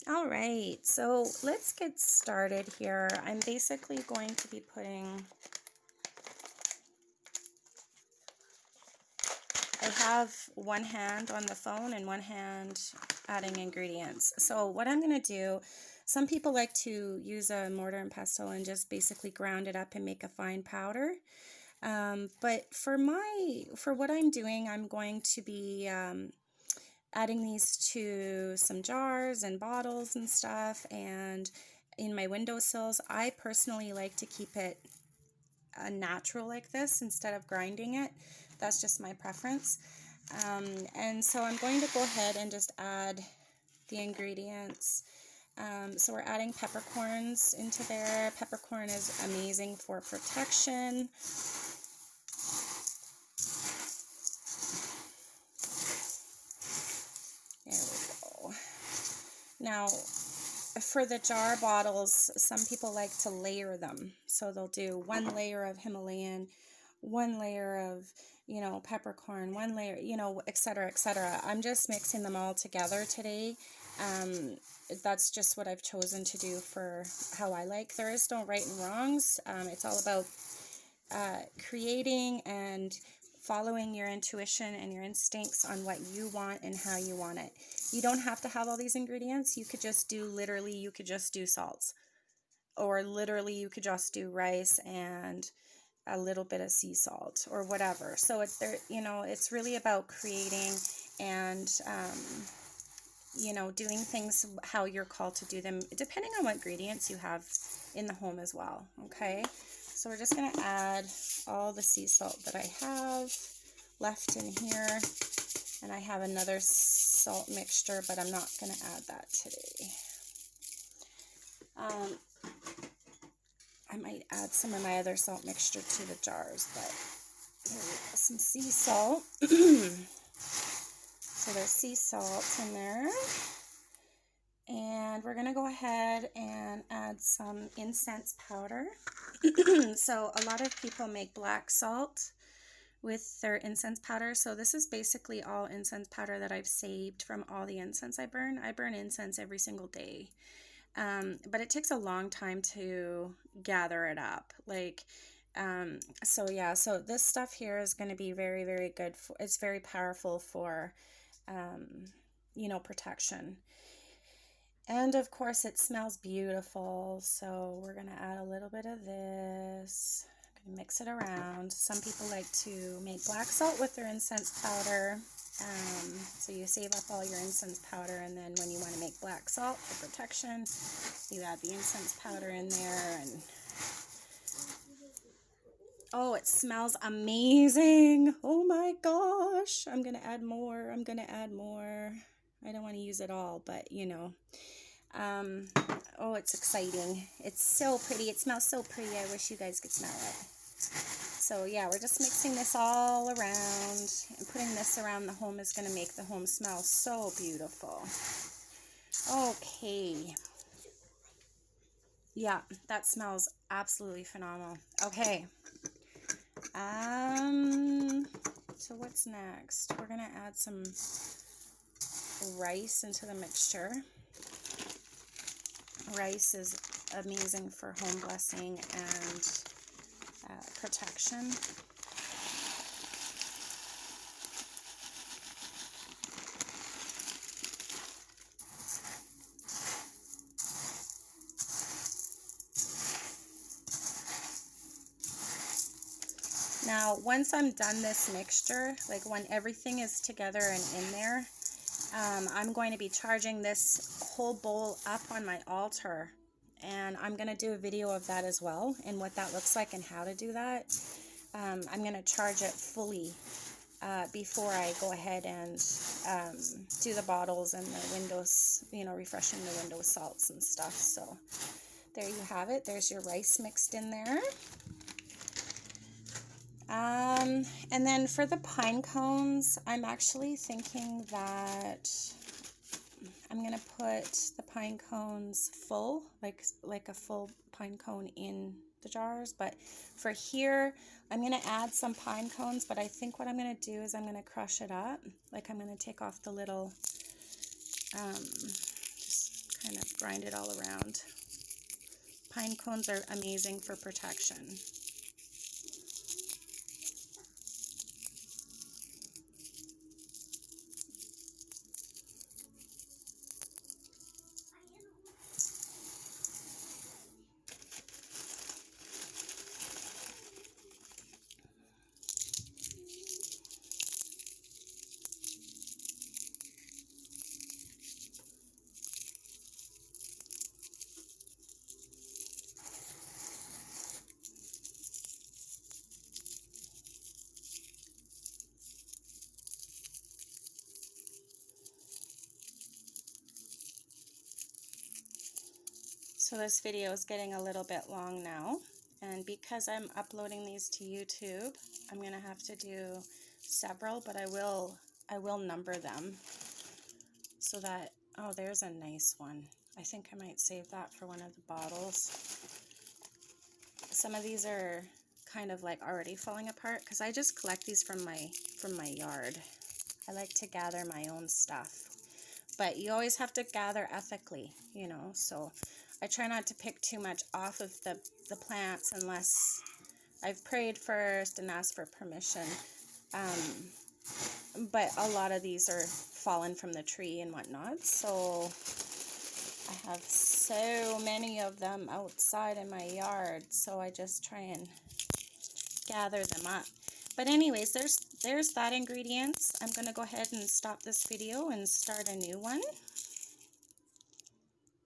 All right, so let's get started here. I'm basically going to be I have one hand on the phone and one hand adding ingredients. So what I'm going to do, some people like to use a mortar and pestle and just basically ground it up and make a fine powder. But for what I'm doing, I'm going to be adding these to some jars and bottles and stuff, and in my windowsills. I personally like to keep it natural like this instead of grinding it. That's just my preference. And so I'm going to go ahead and just add the ingredients. So we're adding peppercorns into there. Peppercorn is amazing for protection. There we go. Now, for the jar bottles, some people like to layer them. So they'll do one layer of Himalayan, one layer of, peppercorn, one layer, etc., etc. I'm just mixing them all together today. That's just what I've chosen to do for how I like. There is no right and wrongs. It's all about creating and following your intuition and your instincts on what you want and how you want it. You don't have to have all these ingredients. You could just do, you could just do salts. Or literally you could just do rice and a little bit of sea salt or whatever. So it's there, it's really about creating and, doing things how you're called to do them, depending on what ingredients you have in the home as well. Okay. So we're just going to add all the sea salt that I have left in here. And I have another salt mixture, but I'm not going to add that today. I might add some of my other salt mixture to the jars, but here we go, some sea salt. So there's sea salt in there. And we're going to go ahead and add some incense powder. So a lot of people make black salt with their incense powder. So this is basically all incense powder that I've saved from all the incense I burn. I burn incense every single day. But it takes a long time to gather it up. So this stuff here is going to be very, very good. It's very powerful for, protection. And of course it smells beautiful. So we're going to add a little bit of this. I'm going to mix it around. Some people like to make black salt with their incense powder. So you save up all your incense powder, and then when you want to make black salt for protection, you add the incense powder in there. And oh, it smells amazing. Oh my gosh. I'm going to add more. I don't want to use it all, but oh, it's exciting. It's so pretty. It smells so pretty. I wish you guys could smell it. So yeah, we're just mixing this all around, and putting this around the home is going to make the home smell so beautiful. Okay. Yeah, that smells absolutely phenomenal. Okay. So what's next? We're going to add some rice into the mixture. Rice is amazing for home blessing and protection. Now, once I'm done this mixture, like when everything is together and in there, I'm going to be charging this whole bowl up on my altar. And I'm going to do a video of that as well, and what that looks like and how to do that. I'm going to charge it fully before I go ahead and do the bottles and the windows, refreshing the window salts and stuff. So there you have it. There's your rice mixed in there. And then for the pine cones, I'm actually thinking that I'm going to put the pine cones full, like a full pine cone in the jars. But for here, I'm going to add some pine cones, but I think what I'm going to do is I'm going to crush it up. Like I'm going to take off the little, just kind of grind it all around. Pine cones are amazing for protection. So this video is getting a little bit long now, and because I'm uploading these to YouTube, I'm going to have to do several, but I will number them so that, oh, there's a nice one. I think I might save that for one of the bottles. Some of these are kind of like already falling apart because I just collect these from my yard. I like to gather my own stuff, but you always have to gather ethically, you know, so I try not to pick too much off of the plants unless I've prayed first and asked for permission. But a lot of these are fallen from the tree and whatnot, so I have so many of them outside in my yard, so I just try and gather them up. But anyways, there's that ingredients. I'm going to go ahead and stop this video and start a new one.